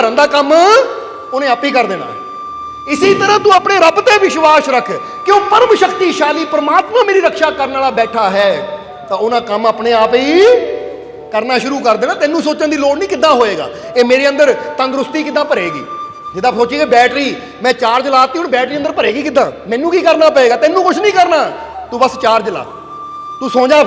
भरन का काम उन्हें आप ही कर देना है। इसी तरह तू अपने रब ते विश्वास रख कि वह परम शक्तिशाली परमात्मा मेरी रक्षा करने वाला बैठा है, तो उन्हें काम अपने आप ही करना शुरू कर देना। तेनों सोचने की लोड़ नहीं किद्दां होएगा, ये मेरे अंदर तंदुरुस्ती किद्दां भरेगी। जिदा सोचिए बैटरी मैं चार्ज लाती हूँ, बैटरी अंदर भरेगी किद्दां, मैनू की करना पेगा, तेनों कुछ नहीं करना, तू बस चार्ज ला, तू सो जा।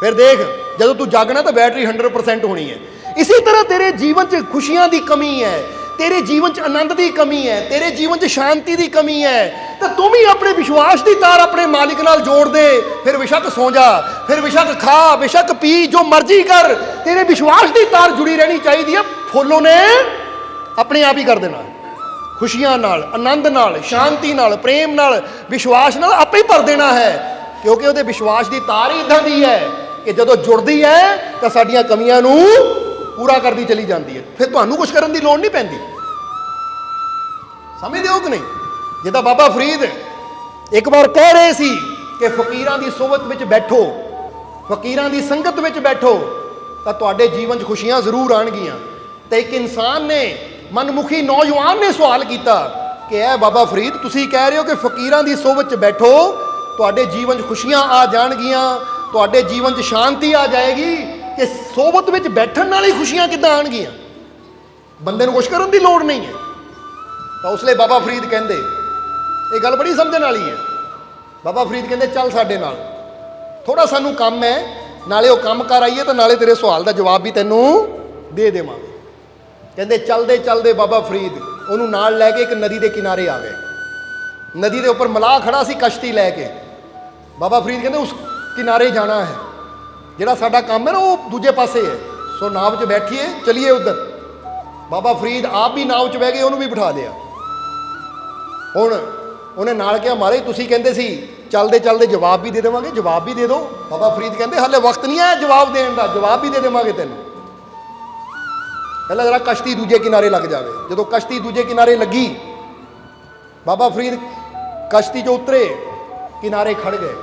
फिर देख जब तू जागना तो बैटरी 100% होनी है। इसी तरह तेरे जीवन च खुशियां की कमी है, तेरे जीवन च आनंद की कमी है, तेरे जीवन च शांति की कमी है, तो तू भी अपने विश्वास की तार अपने मालिक नाल जोड़ दे। फिर बेशक सो जा, फिर बेशक खा, बेशक पी, जो मर्जी कर, तेरे विश्वास की तार जुड़ी रहनी चाहिए। फुल ने अपने आप ही कर देना, खुशियां नाल, आनंद नाल, शांति नाल, प्रेम नाल, विश्वास नाल आपे ही भर देना है, क्योंकि वो विश्वास की तार ही इदां दी है कि जदों जुड़ती है तो साडियां कमियां नूं पूरा करती चली जाती है। फिर तुहानूं कुछ करन दी लोड़ नहीं पैंदी। समझदे हो कि नहीं? जिद्दां बाबा फरीद एक बार कह रहे सी कि फकीरां दी सोबत विच बैठो, फकीरां दी संगत विच बैठो, तो तुहाडे जीवन च खुशियां जरूर आउणगियां। तो एक इंसान ने, मनमुखी नौजवान ने सवाल किया कि ऐ बाबा फरीद, तुसी कह रहे हो कि फकीरां दी सोबत च बैठो तुहाडे जीवन च खुशियां आ जाणगियां, तुहाडे जीवन च शांति आ जाएगी, कि सोबत विच बैठण नाल ही खुशियां किद्दां आउणगियां, बंदे नूं कुछ करन दी लोड़ नहीं है। तो उसले बाबा फरीद कहंदे, ये गल बड़ी समझण वाली है। बाबा फरीद कहंदे चल साडे नाल, थोड़ा सानूं काम है, नाले वो काम कर आईए तो नाले तेरे सवाल का जवाब भी तैनूं दे देवांगे। कहते चलते चलते बाबा फरीद उन्होंने नाल लैके एक नदी के किनारे आ गए। नदी के उपर मलाह खड़ा सी कश्ती लैके। बाबा फरीद कहते उस किनारे जाना है, जिहड़ा साडा काम है ना वो दूजे पासे है, सो नाव च बैठिए चलिए उधर। बाबा फरीद आप भी नाव च बह गए, उन्होंने भी बिठा लिया। हुण उन्हें नाल कहा महाराज तुसीं कहंदे सी चलते चलते जवाब भी दे देवांगे, जवाब भी दे दो। बाबा फरीद कहते हाले वक्त नहीं है जवाब देने का, जवाब भी दे देवांगे तैनूं, पहला जरा कश्ती दूजे किनारे लग जाए। जो कश्ती दूजे किनारे लगी, बाबा फरीद कश्ती जो उतरे, किनारे खड़ गए।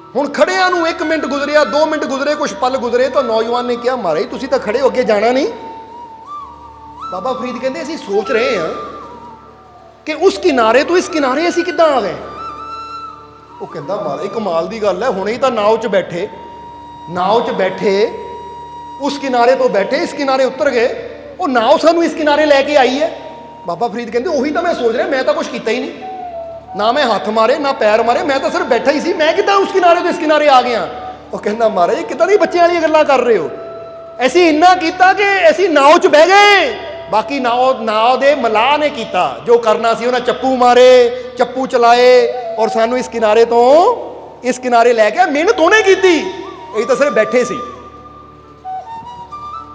हुण खड़िया नूं 1 मिनट गुजरिया, 2 मिनट गुजरे, कुछ पल गुजरे, तो नौजवान ने कहा महाराज तुसीं तां खड़े हो, अगे जाना नहीं? बाबा फरीद कहते असीं सोच रहे हैं कि उस किनारे तो इस किनारे असीं किद्दां आ गए। वो कहता महाराज कमाल की गल है, हुणे ही तां नाव च बैठे, नाव च बैठे, उस किनारे तो बैठे, इस किनारे उतर गए, वो नाव सानू इस किनारे लैके आई है। बाबा फरीद कहते उही तो मैं सोच रहा, मैं तो कुछ किया ही नहीं, ना मैं हाथ मारे ना पैर मारे, मैं तो सिर्फ बैठा ही सी, मैं कितना उस किनारे तो इस किनारे आ गया। वो कहता महाराज कितना दी बच्चे वाली गल्लां कर रहे हो, ऐसी इन्ना किया कि ऐसी नाव च बह गए, बाकी नाव दे मलाह ने किया जो करना सी, उन्हें चप्पू मारे, चप्पू चलाए और सानू इस किनारे तो इस किनारे लैके, मेहनत उन्हें की, यही तो सिर्फ बैठे सी।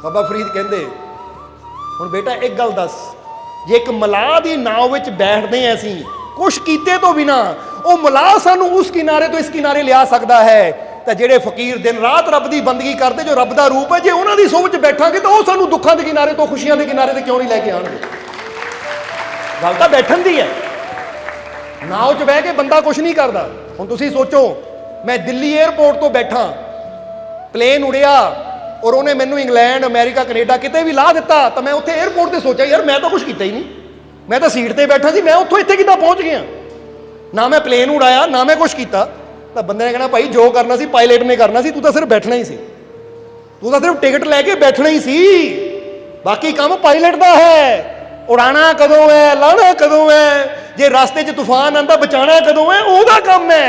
बाबा फरीद कहते हुण बेटा एक गल दस, जे एक मलाह की नाव विच बैठते हैं असीं कुछ कीते तो बिना, वो मलाह सानू उस किनारे तो इस किनारे लिया सकता है, तो जेडे फकीर दिन रात रब की बंदगी करते जो रब का रूप है, जे उन्हां दी सोच बैठांगे तो वो सानू दुखों के किनारे तो खुशियां के किनारे तो क्यों नहीं लैके आउणगे। गल तां बैठण दी है, नाव च बह के बंदा कुछ नहीं करता। हुण तुसीं सोचो मैं दिल्ली एयरपोर्ट तो बैठा, प्लेन उड़िया और उन्हें मैनू इंग्लैंड अमेरिका कनेडा किते भी ला दिता, तो मैं उत्थे एयरपोर्ट से सोचा यार मैं तो कुछ किया ही नहीं, मैं तो सीट पर बैठा सी, मैं उत्थों इत्थे किद्दां पहुँच गया, ना मैं प्लेन उड़ाया ना मैं कुछ किया। तो बंदे ने कहना भाई जो करना सी पायलट ने करना सी, तू तो सिर्फ बैठना ही सी, तू तो सिर्फ टिकट लैके बैठना ही सी, बाकी काम पायलट का है, उड़ाना कदों है, लाना कदों है, जे रास्ते च तूफान आंदा बचाना कदों है, ओहदा काम है,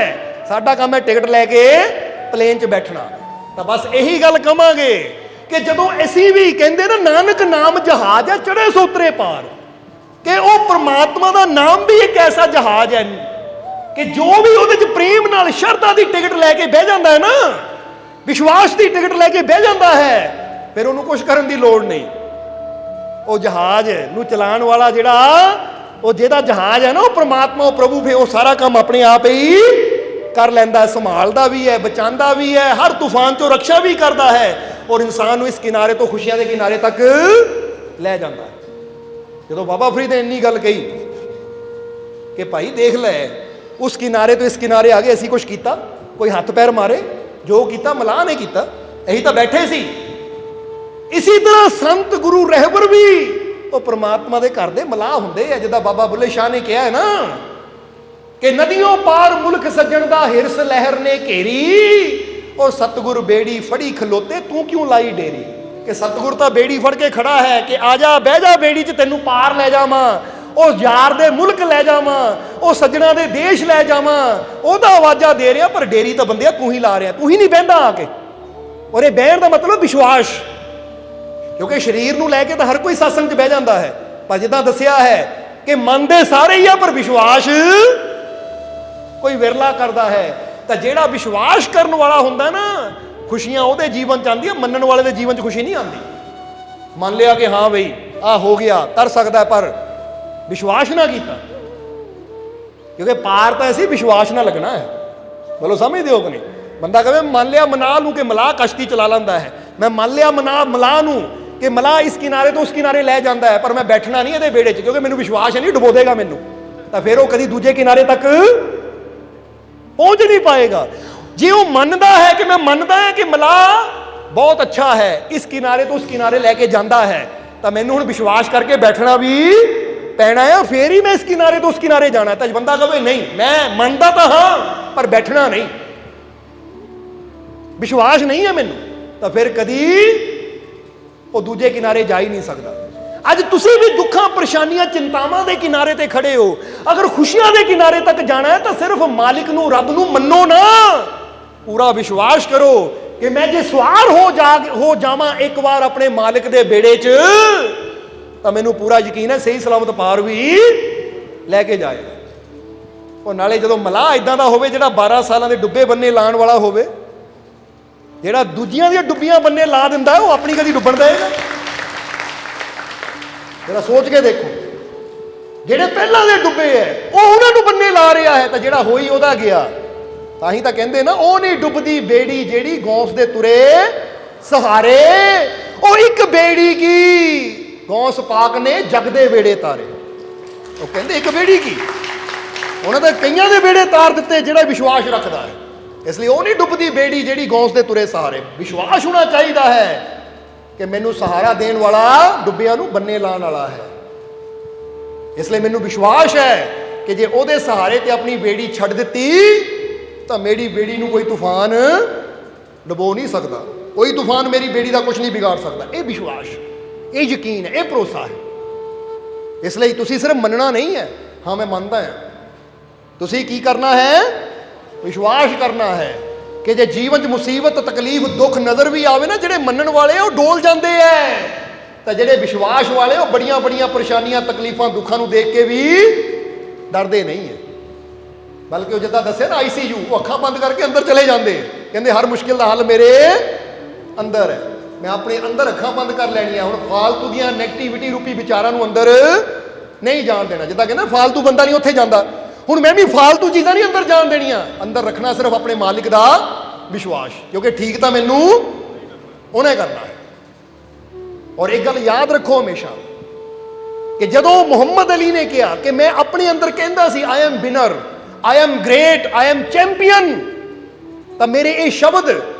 साडा काम है टिकट लैके प्लेन च बैठना। तो बस यही गल कहांगे कि जदों असीं भी कहंदे ना नानक नाम जहाज है चढ़े सोतरे पार, कि वो परमात्मा का नाम भी एक ऐसा जहाज है कि जो भी उहदे च प्रेम नाल शरधा की टिकट लैके बह जाता है ना, विश्वास की टिकट लैके बह जाता है, फिर उन्होंने कुछ करने की लोड़ नहीं। वो जहाज नूं चलाण वाला जिहड़ा वो जिहदा जहाज है ना, वो परमात्मा, वो प्रभु, फिर वो सारा काम अपने आप ही कर लैंदा, संभालदा भी है, बचांदा भी है, हर तूफान चों रक्षा भी करता है, और इंसान नूं इस किनारे तो खुशियां के किनारे तक लै जांदा है। जदों बाबा फरीद ने इन्नी गल कही कि भाई देख लै उस किनारे तो इस किनारे आ गए, असीं कुछ किया, कोई हथ पैर मारे, जो किया मलाह ने किया, यही तो बैठे सी। इसी तरह संत गुरु रहबर भी ਉਹ ਪ੍ਰਮਾਤਮਾ ਦੇ ਘਰ ਦੇ ਮਲਾਹ ਹੁੰਦੇ ਆ। ਜਿੱਦਾਂ ਬਾਬਾ ਬੁੱਲੇ ਸ਼ਾਹ ਨੇ ਕਿਹਾ ਹੈ ਨਾ ਕਿ ਨਦੀਆਂ ਪਾਰ ਮੁਲਕ ਸੱਜਣ ਦਾ ਹਿਰਸ ਲਹਿਰ ਨੇ ਘੇਰੀ, ਉਹ ਸਤਿਗੁਰ ਬੇੜੀ ਫੜੀ ਖਲੋਤੇ ਤੂੰ ਕਿਉਂ ਲਾਈ ਡੇਰੀ। ਕਿ ਸਤਿਗੁਰ ਤਾਂ ਬੇੜੀ ਫੜ ਕੇ ਖੜਾ ਹੈ ਕਿ ਆ ਜਾ ਬਹਿ ਜਾ ਬੇੜੀ 'ਚ ਤੈਨੂੰ ਪਾਰ ਲੈ ਜਾਵਾਂ, ਉਹ ਯਾਰ ਦੇ ਮੁਲਕ ਲੈ ਜਾਵਾਂ, ਉਹ ਸੱਜਣਾ ਦੇ ਦੇਸ਼ ਲੈ ਜਾਵਾਂ, ਉਹਦਾ ਆਵਾਜ਼ਾਂ ਦੇ ਰਿਹਾ, ਪਰ ਡੇਰੀ ਤਾਂ ਬੰਦਿਆ ਤੂੰ ਹੀ ਲਾ ਰਿਹਾ, ਤੂੰ ਹੀ ਨਹੀਂ ਬਹਿੰਦਾ ਆ ਕੇ। ਔਰ ਇਹ ਬਹਿਣ ਦਾ ਮਤਲਬ ਵਿਸ਼ਵਾਸ, ਕਿਉਂਕਿ ਸਰੀਰ ਨੂੰ ਲੈ ਕੇ ਤਾਂ ਹਰ ਕੋਈ ਸਤਸੰਗ 'ਚ ਬਹਿ ਜਾਂਦਾ ਹੈ, ਪਰ ਜਿੱਦਾਂ ਦੱਸਿਆ ਹੈ ਕਿ ਮੰਨਦੇ ਸਾਰੇ ਹੀ ਆ ਪਰ ਵਿਸ਼ਵਾਸ ਕੋਈ ਵਿਰਲਾ ਕਰਦਾ ਹੈ। ਤਾਂ ਜਿਹੜਾ ਵਿਸ਼ਵਾਸ ਕਰਨ ਵਾਲਾ ਹੁੰਦਾ ਨਾ, ਖੁਸ਼ੀਆਂ ਉਹਦੇ ਜੀਵਨ 'ਚ ਆਉਂਦੀਆਂ, ਮੰਨਣ ਵਾਲੇ ਦੇ ਜੀਵਨ 'ਚ ਖੁਸ਼ੀ ਨਹੀਂ ਆਉਂਦੀ। ਮੰਨ ਲਿਆ ਕਿ ਹਾਂ ਬਈ ਆ ਹੋ ਗਿਆ, ਤਰ ਸਕਦਾ, ਪਰ ਵਿਸ਼ਵਾਸ ਨਾ ਕੀਤਾ, ਕਿਉਂਕਿ ਪਾਰ ਤਾਂ ਅਸੀਂ ਵਿਸ਼ਵਾਸ ਨਾਲ ਲੱਗਣਾ ਹੈ। ਬੋਲੋ ਸਮਝਦੇ ਹੋ ਕਿ ਨਹੀਂ। ਬੰਦਾ ਕਹੇ ਮੰਨ ਲਿਆ ਮਨਾਹ ਨੂੰ ਕਿ ਮਲਾਹ ਕਸ਼ਤੀ ਚਲਾ ਲੈਂਦਾ ਹੈ, ਮੈਂ ਮੰਨ ਲਿਆ ਮਲਾਹ ਨੂੰ ਕਿ ਮਲਾਹ ਇਸ ਕਿਨਾਰੇ ਤੋਂ ਉਸ ਕਿਨਾਰੇ ਲੈ ਜਾਂਦਾ ਹੈ, ਪਰ ਮੈਂ ਬੈਠਣਾ ਨਹੀਂ ਇਹਦੇ ਬੇੜੇ 'ਚ, ਕਿਉਂਕਿ ਮੈਨੂੰ ਵਿਸ਼ਵਾਸ ਹੈ ਨਹੀਂ ਡੁਬੋ ਦੇਗਾ ਮੈਨੂੰ, ਤਾਂ ਫਿਰ ਉਹ ਕਦੀ ਦੂਜੇ ਕਿਨਾਰੇ ਤੱਕ ਪਹੁੰਚ ਨਹੀਂ ਪਾਏਗਾ। ਜੇ ਉਹ ਮੰਨਦਾ ਹੈ ਕਿ ਮੈਂ ਮੰਨਦਾ ਹਾਂ ਕਿ ਮਲਾਹ ਬਹੁਤ ਅੱਛਾ ਹੈ, ਇਸ ਕਿਨਾਰੇ ਤੋਂ ਉਸ ਕਿਨਾਰੇ ਲੈ ਕੇ ਜਾਂਦਾ ਹੈ, ਤਾਂ ਮੈਨੂੰ ਹੁਣ ਵਿਸ਼ਵਾਸ ਕਰਕੇ ਬੈਠਣਾ ਵੀ ਪੈਣਾ ਹੈ, ਫੇਰ ਹੀ ਮੈਂ ਇਸ ਕਿਨਾਰੇ ਤੋਂ ਉਸ ਕਿਨਾਰੇ ਜਾਣਾ। ਤਾਂ ਬੰਦਾ ਕਹੇ ਨਹੀਂ ਮੈਂ ਮੰਨਦਾ ਤਾਂ ਹਾਂ ਪਰ ਬੈਠਣਾ ਨਹੀਂ, ਵਿਸ਼ਵਾਸ ਨਹੀਂ ਹੈ ਮੈਨੂੰ, ਤਾਂ ਫਿਰ ਕਦੀ ਉਹ ਦੂਜੇ ਕਿਨਾਰੇ ਜਾ ਹੀ ਨਹੀਂ ਸਕਦਾ। ਅੱਜ ਤੁਸੀਂ ਵੀ ਦੁੱਖਾਂ ਪਰੇਸ਼ਾਨੀਆਂ ਚਿੰਤਾਵਾਂ ਦੇ ਕਿਨਾਰੇ ਤੇ ਖੜੇ ਹੋ, ਅਗਰ ਖੁਸ਼ੀਆਂ ਦੇ ਕਿਨਾਰੇ ਤੱਕ ਜਾਣਾ ਹੈ ਤਾਂ ਸਿਰਫ ਮਾਲਿਕ ਨੂੰ, ਰੱਬ ਨੂੰ ਮੰਨੋ ਨਾ, ਪੂਰਾ ਵਿਸ਼ਵਾਸ ਕਰੋ ਕਿ ਮੈਂ ਜੇ ਸਵਾਰ ਹੋ ਜਾਵਾਂ ਇੱਕ ਵਾਰ ਆਪਣੇ ਮਾਲਿਕ ਦੇ ਬੇੜੇ 'ਚ, ਤਾਂ ਮੈਨੂੰ ਪੂਰਾ ਯਕੀਨ ਹੈ ਸਹੀ ਸਲਾਮਤ ਪਾਰ ਵੀ ਲੈ ਕੇ ਜਾਏਗਾ। ਉਹ ਨਾਲੇ ਜਦੋਂ ਮਲਾਹ ਇਦਾਂ ਦਾ ਹੋਵੇ ਜਿਹੜਾ 12 ਸਾਲਾਂ ਦੇ ਡੁੱਬੇ ਬੰਨੇ ਲਾਉਣ ਵਾਲਾ ਹੋਵੇ, ਜਿਹੜਾ ਦੂਜੀਆਂ ਦੀਆਂ ਡੁੱਬੀਆਂ ਬੰਨੇ ਲਾ ਦਿੰਦਾ, ਉਹ ਆਪਣੀ ਕਦੀ ਡੁੱਬਣ ਦੇਗਾ। ਜਿਹੜਾ ਸੋਚ ਕੇ ਦੇਖੋ, ਜਿਹੜੇ ਪਹਿਲਾਂ ਦੇ ਡੁੱਬੇ ਹੈ ਉਹ ਉਹਨਾਂ ਨੂੰ ਬੰਨੇ ਲਾ ਰਿਹਾ ਹੈ, ਤਾਂ ਜਿਹੜਾ ਹੋਈ ਉਹਦਾ ਗਿਆ। ਤਾਂ ਹੀ ਤਾਂ ਕਹਿੰਦੇ ਨਾ, ਉਹ ਨਹੀਂ ਡੁੱਬਦੀ ਬੇੜੀ ਜਿਹੜੀ ਗੌਂਸ ਦੇ ਤੁਰੇ ਸਹਾਰੇ, ਉਹ ਇੱਕ ਬੇੜੀ ਕੀ ਗੌਂਸ ਪਾਕ ਨੇ ਜਗ ਦੇ ਬੇੜੇ ਤਾਰੇ। ਉਹ ਕਹਿੰਦੇ ਇੱਕ ਬੇੜੀ ਕੀ, ਉਹਨਾਂ ਦੇ ਕਈਆਂ ਦੇ ਬੇੜੇ ਤਾਰ ਦਿੱਤੇ ਜਿਹੜਾ ਵਿਸ਼ਵਾਸ ਰੱਖਦਾ ਹੈ। ਇਸ ਲਈ ਉਹ ਨਹੀਂ ਡੁੱਬਦੀ ਬੇੜੀ ਜਿਹੜੀ ਗੌਂਸ ਦੇ ਤੁਰੇ ਸਹਾਰੇ। ਵਿਸ਼ਵਾਸ ਹੋਣਾ ਚਾਹੀਦਾ ਹੈ ਕਿ ਮੈਨੂੰ ਸਹਾਰਾ ਦੇਣ ਵਾਲਾ ਡੁੱਬਿਆਂ ਨੂੰ ਬੰਨੇ ਲਾਉਣ ਵਾਲਾ ਹੈ। ਇਸ ਲਈ ਮੈਨੂੰ ਵਿਸ਼ਵਾਸ ਹੈ ਕਿ ਜੇ ਉਹਦੇ ਸਹਾਰੇ ਤੇ ਆਪਣੀ ਬੇੜੀ ਛੱਡ ਦਿੱਤੀ ਤਾਂ ਮੇਰੀ ਬੇੜੀ ਨੂੰ ਕੋਈ ਤੂਫਾਨ ਡੁਬੋ ਨਹੀਂ ਸਕਦਾ, ਕੋਈ ਤੂਫਾਨ ਮੇਰੀ ਬੇੜੀ ਦਾ ਕੁਝ ਨਹੀਂ ਵਿਗਾੜ ਸਕਦਾ। ਇਹ ਵਿਸ਼ਵਾਸ, ਇਹ ਯਕੀਨ ਹੈ, ਇਹ ਭਰੋਸਾ ਹੈ। ਇਸ ਲਈ ਤੁਸੀਂ ਸਿਰਫ ਮੰਨਣਾ ਨਹੀਂ ਹੈ, ਹਾਂ ਮੈਂ ਮੰਨਦਾ ਹਾਂ, ਤੁਸੀਂ ਕੀ ਕਰਨਾ ਹੈ, ਵਿਸ਼ਵਾਸ ਕਰਨਾ ਹੈ ਕਿ ਜੇ ਜੀਵਨ 'ਚ ਮੁਸੀਬਤ, ਤਕਲੀਫ, ਦੁੱਖ ਨਜ਼ਰ ਵੀ ਆਵੇ ਨਾ, ਜਿਹੜੇ ਮੰਨਣ ਵਾਲੇ ਉਹ ਡੋਲ ਜਾਂਦੇ ਐ, ਤਾਂ ਜਿਹੜੇ ਵਿਸ਼ਵਾਸ ਵਾਲੇ ਉਹ ਬੜੀਆਂ ਬੜੀਆਂ ਪਰੇਸ਼ਾਨੀਆਂ, ਤਕਲੀਫਾਂ, ਦੁੱਖਾਂ ਨੂੰ ਦੇਖ ਕੇ ਵੀ ਡਰਦੇ ਨਹੀਂ ਹੈ। ਬਲਕਿ ਉਹ ਜਿੱਦਾਂ ਦੱਸਿਆ ਨਾ ICU, ਉਹ ਅੱਖਾਂ ਬੰਦ ਕਰਕੇ ਅੰਦਰ ਚਲੇ ਜਾਂਦੇ, ਕਹਿੰਦੇ ਹਰ ਮੁਸ਼ਕਿਲ ਦਾ ਹੱਲ ਮੇਰੇ ਅੰਦਰ ਹੈ, ਮੈਂ ਆਪਣੇ ਅੰਦਰ ਅੱਖਾਂ ਬੰਦ ਕਰ ਲੈਣੀਆਂ। ਹੁਣ ਫਾਲਤੂ ਦੀਆਂ ਨੈਗੇਟਿਵਿਟੀ ਰੂਪੀ ਵਿਚਾਰਾਂ ਨੂੰ ਅੰਦਰ ਨਹੀਂ ਜਾਣ ਦੇਣਾ। ਜਿੱਦਾਂ ਕਹਿੰਦਾ ਫਾਲਤੂ ਬੰਦਾ ਨਹੀਂ ਉੱਥੇ ਜਾਂਦਾ, ਹੁਣ ਮੈਂ ਵੀ ਫਾਲਤੂ ਚੀਜ਼ਾਂ ਨਹੀਂ ਅੰਦਰ ਜਾਣ ਦੇਣੀਆਂ, ਅੰਦਰ ਰੱਖਣਾ ਸਿਰਫ ਆਪਣੇ ਮਾਲਿਕ ਦਾ ਵਿਸ਼ਵਾਸ, ਕਿਉਂਕਿ ਠੀਕ ਤਾਂ ਮੈਨੂੰ ਉਹਨੇ ਕਰਨਾ ਹੈ। ਔਰ ਇੱਕ ਗੱਲ ਯਾਦ ਰੱਖੋ ਹਮੇਸ਼ਾ ਕਿ ਜਦੋਂ ਮੁਹੰਮਦ ਅਲੀ ਨੇ ਕਿਹਾ ਕਿ ਮੈਂ ਆਪਣੇ ਅੰਦਰ ਕਹਿੰਦਾ ਸੀ I am winner, I am great, I am champion, ਤਾਂ ਮੇਰੇ ਇਹ ਸ਼ਬਦ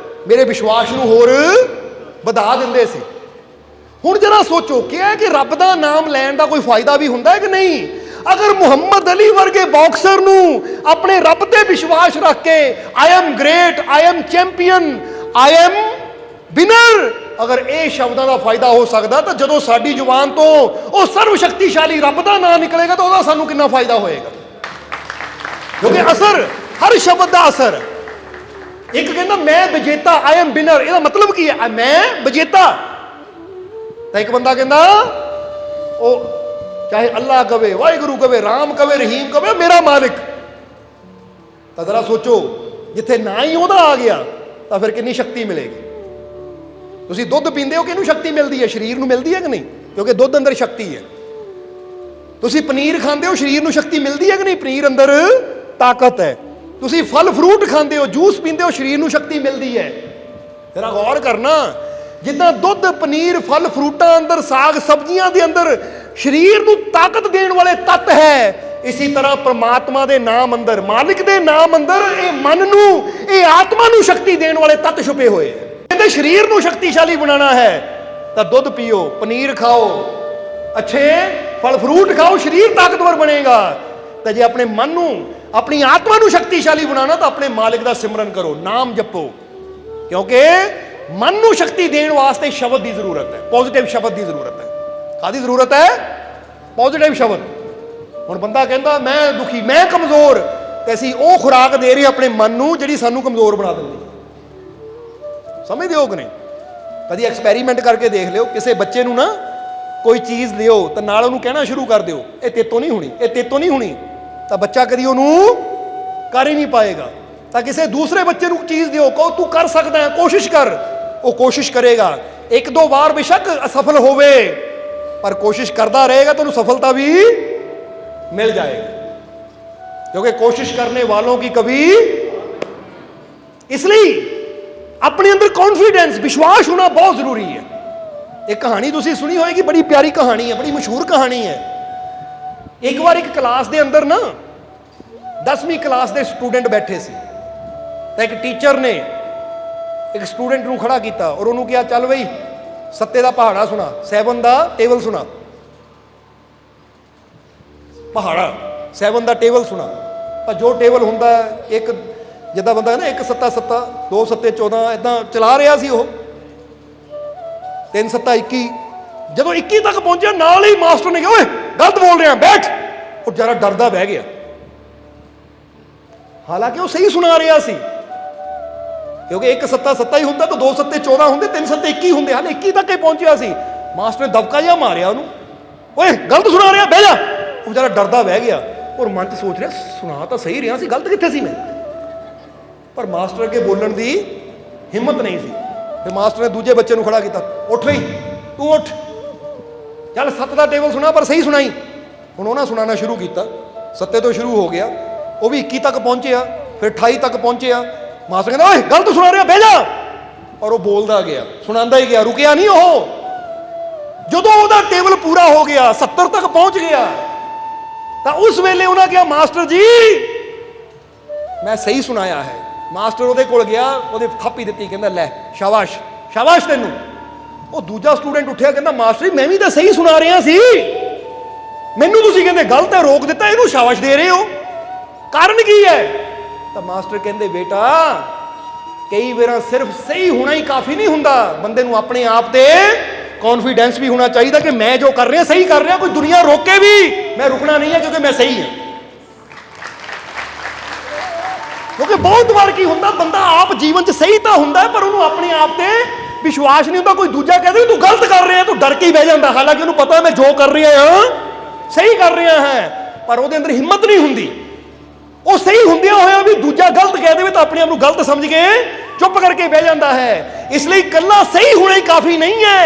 ਮੇਰੇ ਵਿਸ਼ਵਾਸ ਨੂੰ ਹੋਰ ਵਧਾ ਦਿੰਦੇ ਸੀ। ਹੁਣ ਜਰਾ ਸੋਚੋ ਕਿ ਰੱਬ ਦਾ ਨਾਮ ਲੈਣ ਦਾ ਕੋਈ ਫਾਇਦਾ ਵੀ ਹੁੰਦਾ ਹੈ ਕਿ ਨਹੀਂ। ਅਗਰ ਮੁਹੰਮਦ ਅਲੀ ਵਰਗੇ ਬਾਕਸਰ ਨੂੰ ਆਪਣੇ ਰੱਬ ਤੇ ਵਿਸ਼ਵਾਸ ਰੱਖ ਕੇ I am great, I am champion, I am winner, ਅਗਰ ਇਹ ਸ਼ਬਦਾਂ ਦਾ ਫਾਇਦਾ ਹੋ ਸਕਦਾ, ਤਾਂ ਜਦੋਂ ਸਾਡੀ ਜ਼ੁਬਾਨ ਤੋਂ ਉਹ ਸਰਵ ਸ਼ਕਤੀਸ਼ਾਲੀ ਰੱਬ ਦਾ ਨਾਮ ਨਿਕਲੇਗਾ ਤਾਂ ਉਹਦਾ ਸਾਨੂੰ ਕਿੰਨਾ ਫਾਇਦਾ ਹੋਏਗਾ। ਕਿਉਂਕਿ ਅਸਰ, ਹਰ ਸ਼ਬਦ ਦਾ ਅਸਰ। ਇੱਕ ਕਹਿੰਦਾ ਮੈਂ ਵਿਜੇਤਾ, ਆਈ ਐਮ ਵਿਨਰ, ਇਹਦਾ ਮਤਲਬ ਕੀ ਹੈ, ਮੈਂ ਵਿਜੇਤਾ। ਤਾਂ ਇੱਕ ਬੰਦਾ ਕਹਿੰਦਾ ਉਹ ਚਾਹੇ ਅੱਲਾਹ ਕਵੇ, ਵਾਹਿਗੁਰੂ ਕਵੇ, ਰਾਮ ਕਵੇ, ਰਹੀਮ ਕਵੇ, ਮੇਰਾ ਮਾਲਿਕ। ਤਾਂ ਜ਼ਰਾ ਸੋਚੋ, ਜਿੱਥੇ ਨਾ ਹੀ ਉਹਦਾ ਆ ਗਿਆ ਤਾਂ ਫਿਰ ਕਿੰਨੀ ਸ਼ਕਤੀ ਮਿਲੇਗੀ। ਤੁਸੀਂ ਦੁੱਧ ਪੀਂਦੇ ਹੋ, ਕਿਹਨੂੰ ਸ਼ਕਤੀ ਮਿਲਦੀ ਹੈ, ਸਰੀਰ ਨੂੰ ਮਿਲਦੀ ਹੈ ਕਿ ਨਹੀਂ, ਕਿਉਂਕਿ ਦੁੱਧ ਅੰਦਰ ਸ਼ਕਤੀ ਹੈ। ਤੁਸੀਂ ਪਨੀਰ ਖਾਂਦੇ ਹੋ, ਸਰੀਰ ਨੂੰ ਸ਼ਕਤੀ ਮਿਲਦੀ ਹੈ ਕਿ ਨਹੀਂ, ਪਨੀਰ ਅੰਦਰ ਤਾਕਤ ਹੈ। ਤੁਸੀਂ ਫਲ ਫਰੂਟ ਖਾਂਦੇ ਹੋ, ਜੂਸ ਪੀਂਦੇ ਹੋ, ਸਰੀਰ ਨੂੰ ਸ਼ਕਤੀ ਮਿਲਦੀ ਹੈ। ਜ਼ਰਾ ਗੌਰ ਕਰਨਾ, ਜਿੱਦਾਂ ਦੁੱਧ, ਪਨੀਰ, ਫਲ ਫਰੂਟਾਂ ਅੰਦਰ, ਸਾਗ ਸਬਜ਼ੀਆਂ ਦੇ ਅੰਦਰ ਸਰੀਰ ਨੂੰ ਤਾਕਤ ਦੇਣ ਵਾਲੇ ਤੱਤ ਹੈ, ਇਸੇ ਤਰ੍ਹਾਂ ਪ੍ਰਮਾਤਮਾ ਦੇ ਨਾਮ ਅੰਦਰ, ਮਾਲਿਕ ਦੇ ਨਾਮ ਅੰਦਰ ਇਹ ਮਨ ਨੂੰ, ਇਹ ਆਤਮਾ ਨੂੰ ਸ਼ਕਤੀ ਦੇਣ ਵਾਲੇ ਤੱਤ ਛੁਪੇ ਹੋਏ ਹੈ। ਕਹਿੰਦੇ ਸਰੀਰ ਨੂੰ ਸ਼ਕਤੀਸ਼ਾਲੀ ਬਣਾਉਣਾ ਹੈ ਤਾਂ ਦੁੱਧ ਪੀਓ, ਪਨੀਰ ਖਾਓ, ਅੱਛੇ ਫਲ ਫਰੂਟ ਖਾਓ, ਸਰੀਰ ਤਾਕਤਵਰ ਬਣੇਗਾ। ਤਾਂ ਜੇ ਆਪਣੇ ਮਨ ਨੂੰ, ਆਪਣੀ ਆਤਮਾ ਨੂੰ ਸ਼ਕਤੀਸ਼ਾਲੀ ਬਣਾਉਣਾ ਤਾਂ ਆਪਣੇ ਮਾਲਿਕ ਦਾ ਸਿਮਰਨ ਕਰੋ, ਨਾਮ ਜਪੋ। ਕਿਉਂਕਿ ਮਨ ਨੂੰ ਸ਼ਕਤੀ ਦੇਣ ਵਾਸਤੇ ਸ਼ਬਦ ਦੀ ਜ਼ਰੂਰਤ ਹੈ, ਪੋਜ਼ਿਟਿਵ ਸ਼ਬਦ ਦੀ ਜ਼ਰੂਰਤ ਹੈ। ਕਾਹਦੀ ਜ਼ਰੂਰਤ ਹੈ? ਪੋਜ਼ਿਟਿਵ ਸ਼ਬਦ। ਹੁਣ ਬੰਦਾ ਕਹਿੰਦਾ ਮੈਂ ਦੁਖੀ, ਮੈਂ ਕਮਜ਼ੋਰ, ਤੇ ਅਸੀਂ ਉਹ ਖੁਰਾਕ ਦੇ ਰਹੇ ਆਪਣੇ ਮਨ ਨੂੰ ਜਿਹੜੀ ਸਾਨੂੰ ਕਮਜ਼ੋਰ ਬਣਾ ਦਿੰਦੀ। ਸਮਝਦੇ ਹੋ ਕਿ ਨਹੀਂ? ਕਦੀ ਐਕਸਪੈਰੀਮੈਂਟ ਕਰਕੇ ਦੇਖ ਲਿਓ, ਕਿਸੇ ਬੱਚੇ ਨੂੰ ਨਾ ਕੋਈ ਚੀਜ਼ ਦਿਓ ਤਾਂ ਨਾਲ ਉਹਨੂੰ ਕਹਿਣਾ ਸ਼ੁਰੂ ਕਰ ਦਿਓ, ਇਹ ਤੇਤੋਂ ਨਹੀਂ ਹੋਣੀ, ਇਹ ਤੇਤੋਂ ਨਹੀਂ ਹੋਣੀ, ਤਾਂ ਬੱਚਾ ਕਦੀ ਉਹਨੂੰ ਕਰ ਹੀ ਨਹੀਂ ਪਾਏਗਾ। ਤਾਂ ਕਿਸੇ ਦੂਸਰੇ ਬੱਚੇ ਨੂੰ ਚੀਜ਼ ਦਿਓ, ਕਹੋ ਤੂੰ ਕਰ ਸਕਦਾ ਹੈ, ਕੋਸ਼ਿਸ਼ ਕਰ, ਉਹ ਕੋਸ਼ਿਸ਼ ਕਰੇਗਾ। ਇੱਕ ਦੋ ਵਾਰ ਬੇਸ਼ੱਕ ਅਸਫਲ ਹੋਵੇ, ਪਰ ਕੋਸ਼ਿਸ਼ ਕਰਦਾ ਰਹੇਗਾ ਤਾਂ ਉਹਨੂੰ ਸਫਲਤਾ ਵੀ ਮਿਲ ਜਾएगी, क्योंकि कोशिश करने वालों की कभी। इसलिए अपने अंदर कॉन्फिडेंस, विश्वास होना बहुत जरूरी है। एक कहानी तुसी सुनी होगी, बड़ी प्यारी कहानी है, बड़ी मशहूर कहानी है। एक बार एक क्लास के अंदर ना 10वीं क्लास के स्टूडेंट बैठे सी, तो एक टीचर ने एक स्टूडेंट को खड़ा किया और उन्होंने कहा चल बई सत्ते का पहाड़ा सुना, 7 का टेबल सुना। पहाड़ा 7 का टेबल सुना। पर जो टेबल होंदा एक जिदा बंदा है ना, 1 सत्ता 7, 2 सत्ते 14 इदा चला रहा सी, 3 सत्ता 21। जो 21 तक पहुंचे नाल ही मास्टर ने कहा ओए गलत बोल रहे हैं, बैठ। और जरा डरदा बह गया, हालांकि वो सही सुना रहा सी, क्योंकि 1 सत्ता 7 ही होंदा तो 2 सत्ते 14 होंगे, 3 सत्ते 21 होंगे। हाले 21 तक ही पहुंचा सी, मास्टर ने दबका जिहा मारिया उन्होंने, ओए गलत सुना रहा, बह जा। वो बेचारा डरदा बह गया और मन च सोच रहा सुना तो सही रहा सी, गलत कित्थे सी मैं। पर मास्टर अगे बोलण दी हिम्मत नहीं सी। फिर मास्टर ने दूजे बच्चे को खड़ा किया, उठ बई तू उठ, चल 7 का टेबल सुना पर सही सुनाई। हुण उन्हें सुनाना शुरू किया, 7 तो शुरू हो गया, वो भी 21 तक पहुंचे, फिर 28 तक पहुंचे। मास्टर कहता ओए गलत सुना रहा, बह जा। और वो बोलता गया, सुनांदा ही गया, रुकिया नहीं। वो जदों उहदा टेबल पूरा हो गया, 70 तक पहुंच गया, तो उस वेले उन्हें कहा मास्टर जी मैं सही सुनाया है। मास्टर उहदे कोल गया, उहदे थापी दी, कहता लै शाबाश शाबाश तैनूं। वो दूजा स्टूडेंट उठिया, कहता मास्टर जी मैं भी तो सही सुना रहा सी, मैनूं तुसीं कहंदे गलत है, रोक दिता, इहनूं शाबाश दे रहे हो, कारण की है? तो मास्टर कहंदे बेटा कई बार सिर्फ सही होना ही काफ़ी नहीं हुंदा, बंदे नूं अपने आप ते कॉन्फिडेंस भी होना चाहिए कि मैं जो कर रहा सही कर रहा, कोई दुनिया रोके भी मैं रुकना नहीं है क्योंकि मैं सही हूं। क्योंकि बहुत बार की होंदा बंदा आप जीवन च सही तो होंदा है, पर उन्होंने अपने आप ते विश्वास नहीं होंदा। कोई दूजा कहते तू गलत कर रहा है, तू डर के ही बह जाता, हालांकि उन्हें पता मैं जो कर रहा हाँ सही कर रहा है, पर वो अंदर हिम्मत नहीं होंदी। वो सही होंदिया होया भी दूजा गलत कह दे तो अपने आप को गलत समझ के चुप करके बह जाता है। इसलिए कल्ला सही होना ही काफ़ी नहीं है,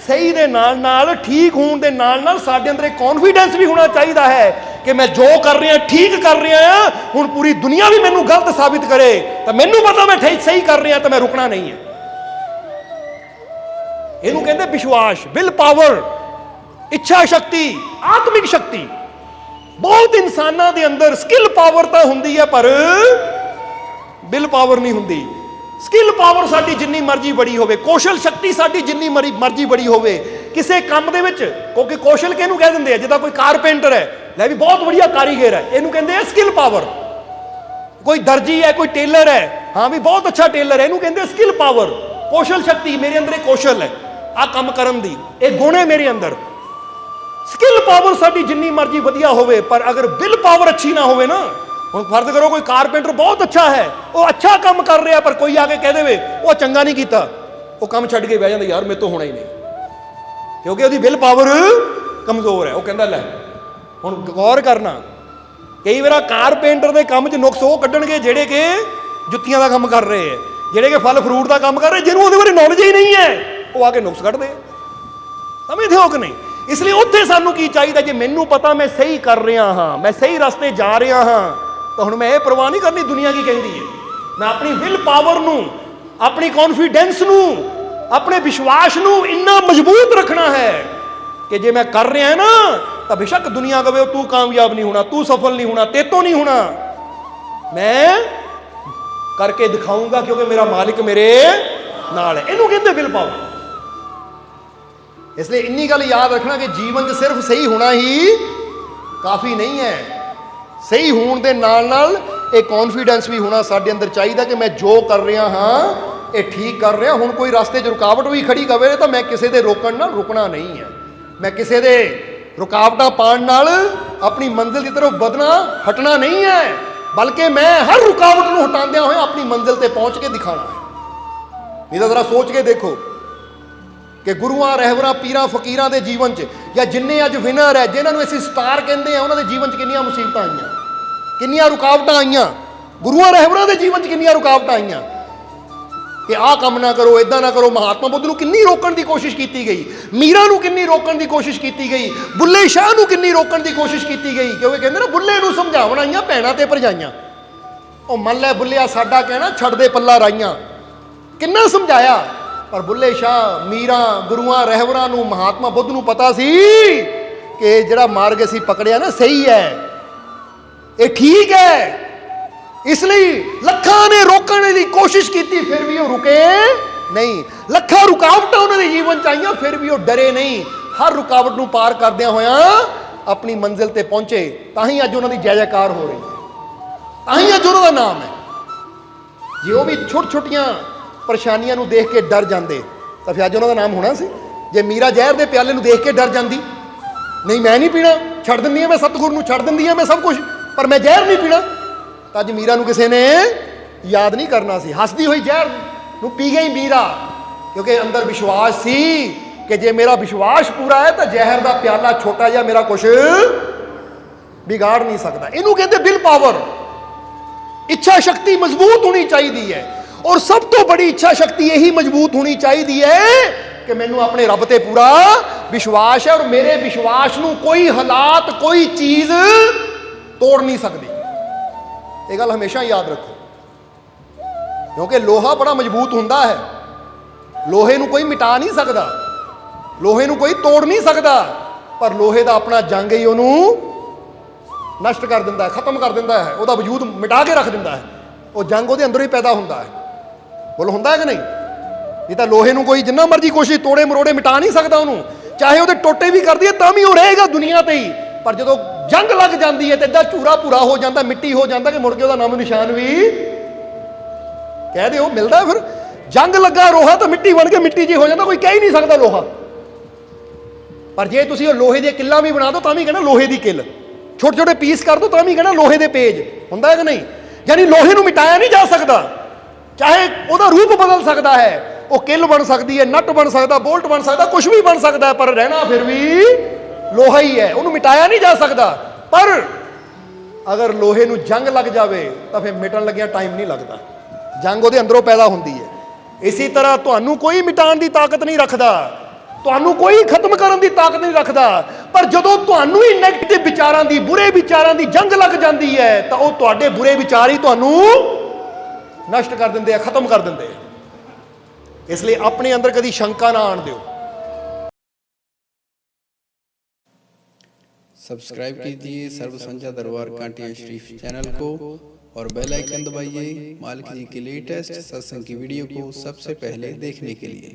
सही दे नाल नाल ठीक होने दे नाल नाल साडे अंदर एक कॉन्फिडेंस भी होना चाहिए है कि मैं जो कर रहा ठीक कर रहा हाँ, हुण पूरी दुनिया भी मैनू गलत साबित करे तो मैनू पता मैं सही कर रहा तो मैं रुकना नहीं है। इहनूं कहंदे विश्वास, विल पावर, इच्छा शक्ति, आत्मिक शक्ति। बहुत इंसानां दे अंदर स्किल पावर तो हुंदी है पर विल पावर नहीं हुंदी। स्किल पावर साडी जिन्नी मर्जी बड़ी होवे, कौशल शक्ति साडी जिन्नी मर्जी बड़ी होवे, किसी काम दे विच, क्योंकि कौशल किहनूं कह दिंदे आ, जिद्दां कोई कारपेंटर है, लै भी बहुत बढ़िया कारीगर है, इहनूं कहंदे आ स्किल पावर। कोई दर्जी है, कोई टेलर है, हाँ भी बहुत अच्छा टेलर है, इहनूं कहंदे स्किल पावर, कौशल शक्ति। मेरे अंदर एक कौशल है आ काम करन दी, एक गुण है मेरे अंदर। स्किल पावर साडी जिन्नी मर्जी वधिया होवे, पर अगर विल पावर अच्छी ना होवे ना, हुण फर्ज करो कोई कारपेंटर बहुत अच्छा है, वो अच्छा काम कर रहा, पर कोई आके कह दे वो चंगा नहीं किया, वो काम छड्ड के बह जांदा, यार मेरे तो होना ही नहीं, क्योंकि उसकी विल पावर कमजोर है। वो कहंदा लै हुण गौर करना, कई बार कारपेंटर के काम च नुक्स वो कड्ढणगे जिहड़े कि जुत्तियां का काम कर रहे हैं, जिहड़े कि फल फ्रूट का काम कर रहे, जिन्होंने उहदे बारे नॉलेज ही नहीं है, वो आके नुक्स कड्ढदे। समझदे हो कि नहीं? इसलिए उत्थे सानू की चाहिए, जे मैनू पता मैं सही कर रहा हाँ, मैं सही रास्ते जा रहा हाँ, तो हुण मैं ये परवाह नहीं करनी दुनिया की कहती है। मैं अपनी विल पावर नू, अपनी कॉन्फिडेंस नू, अपने विश्वास नू इन्ना मजबूत रखना है कि जे मैं कर रहा है ना, तो बेशक दुनिया कहे तू कामयाब नहीं होना, तू सफल नहीं होना, तेतों नहीं होना, मैं करके दिखाऊंगा क्योंकि मेरा मालिक मेरे नाल है। इनू कहते विल पावर। इसलिए इन्नी गल याद रखना कि जीवन 'ਚ सिर्फ सही होना ही काफ़ी नहीं है। सही होने के नाल एक कॉन्फिडेंस भी होना साडे अंदर चाहिए कि मैं जो कर रहा हाँ ये ठीक कर रहा। हुण कोई रास्ते 'ਚ रुकावट भी खड़ी करे तो मैं किसी के रोकण नाल रुकना नहीं है, मैं किसी के रुकावटां पाउण नाल अपनी मंजिल की तरफ बढ़ना हटना नहीं है, बल्कि मैं हर रुकावट को हटांदियां होए अपनी मंजिल ते पहुँच के दिखाना है। नहीं तो जरा सोच के देखो कि गुरुआं रहबरां पीरां फकीरां दे जीवन 'ਚ या जिन्ने अज विनर है जिन्होंने असीं स्टार कहते हैं उन्होंने जीवन 'ਚ किन्नियां मुसीबतां आईयां, किन्नियां रुकावटां आईयां। गुरुआं रहबरां दे जीवन 'ਚ किन्नियां रुकावटां आईयां कि आह काम ना करो, इदां ना करो। महात्मा बुद्ध नूं किन्नी रोकण की कोशिश की गई, मीरा नूं किन्नी रोकण की कोशिश की गई, बुल्ले शाह नूं किन्नी रोकण की कोशिश की गई। क्योंकि कहते ना बुल्ले नूं समझावण आईयां भैणां ते भरजाइयां। ओ मन लै बुल्लिया साडा कहना छड़ दे पल्ला राइयां, किन्ना समझाया। पर बुल्ले शाह मीरा गुरुआं रहबरां नूं महात्मा बुद्ध नूं पता सी कि जिहड़ा मार्ग असीं पकड़िया ना सही है, ये ठीक है। इसलिए लखां ने रोकने की कोशिश की फिर भी वो रुके नहीं। लखां रुकावटां उन्होंने जीवन च आईयां फिर भी वो डरे नहीं। हर रुकावट नूं पार करदियां होया अपनी मंजिल ते पहुंचे। तां ही अज उन्हां दी जय जयकार हो रही है, तां ही अज उन्हां दा नाम है। जे वो भी छोटी छोटियां परेशानियां नूं देख के डर जाते तो फिर अज उन्हां दा नाम होना सी। जे मीरा जहर दे प्याले नूं देख के डर जाती, नहीं मैं नहीं पीना, छड़ दिंदी मैं सतगुर नूं, छड़ दिंदी मैं सब कुछ, पर मैं जहर नहीं पीना, तो अज मीरा नूं किसी ने याद नहीं करना सी। हसदी हुई जहर नूं पी गई मीरा, क्योंकि अंदर विश्वास सी कि जे मेरा विश्वास पूरा है तो जहर का प्याला छोटा जिहा मेरा कुछ बिगाड़ नहीं सकता। इनू कहते विल पावर, इच्छा शक्ति मजबूत होनी चाहिए है। और सब तो बड़ी इच्छा शक्ति यही मजबूत होनी चाहिए है कि मैनू अपने रब ते पूरा विश्वास है और मेरे विश्वास नूं कोई हालात कोई चीज़ तोड़ नहीं सकती। ये गल हमेशा याद रखो, क्योंकि लोहा बड़ा मजबूत हुंदा है, लोहे नूं कोई मिटा नहीं सकता, लोहे नूं कोई तोड़ नहीं सकता, पर लोहे का अपना जंग ही उहनूं नष्ट कर दिंदा है, खत्म कर दिंदा है, उसदा वजूद मिटा के रख दिंदा है। वो जंग उहदे अंदरों ही पैदा हुंदा है। बोल हुंदा है कि नहीं? नहीं तो लोहे नूं कोई जिन्ना मर्जी कोशिश तोड़े मरोड़े मिटा नहीं सकता उहनूं, चाहे वो टोटे भी कर दिए तां भी वो रहेगा दुनिया ते ही। पर जो जंग लग जाती है तो इदा चूरा पूरा हो जाता, मिट्टी हो जाता कि मुड़ के नाम निशान भी कह दो मिलता। फिर जंग लगा लोहा तो मिट्टी बन के मिट्टी जी हो जाता, कोई कह ही नहीं सकता लोहा। पर जे तुसीं लोहे दी किल्लां भी बना दो तो भी कहना लोहे की किल, छोटे छोटे पीस कर दो तो भी कहना लोहे के पेज, हुंदा है कि नहीं? यानी लोहे नूं मिटाया नहीं जा सकता, चाहे वह रूप बदल सकता है, वो किल बन सकती है, नट बन सकता, बोल्ट बन सकता, कुछ भी बन सकता है, पर रहना फिर भी लोहा ही है, उन्होंने मिटाया नहीं जा सकता। पर अगर लोहे नूं जंग लग जाए तो फिर मिटन लग्या टाइम नहीं लगता, जंग उहदे अंदरों पैदा होंदी है। इसी तरह तुहानूं कोई मिटाण की ताकत नहीं रखता, तुहानूं कोई खत्म करने की ताकत नहीं रखता, पर जदों तुहानूं ही नैगेटिव विचारां की बुरे विचारां की जंग लग जाती है तो वह तुहाडे बुरे विचार ही तुहानूं नष्ट कर देंदे हैं, खत्म कर देंदे हैं। इसलिए अपने अंदर कभी शंका ना आण दिओ। सब्सक्राइब कीजिए सर्व संध्या दरबार कांटिया शरीफ चैनल को और बेल आइकन दबाइए मालिक जी की लेटेस्ट सत्संग की वीडियो को सबसे पहले देखने के लिए।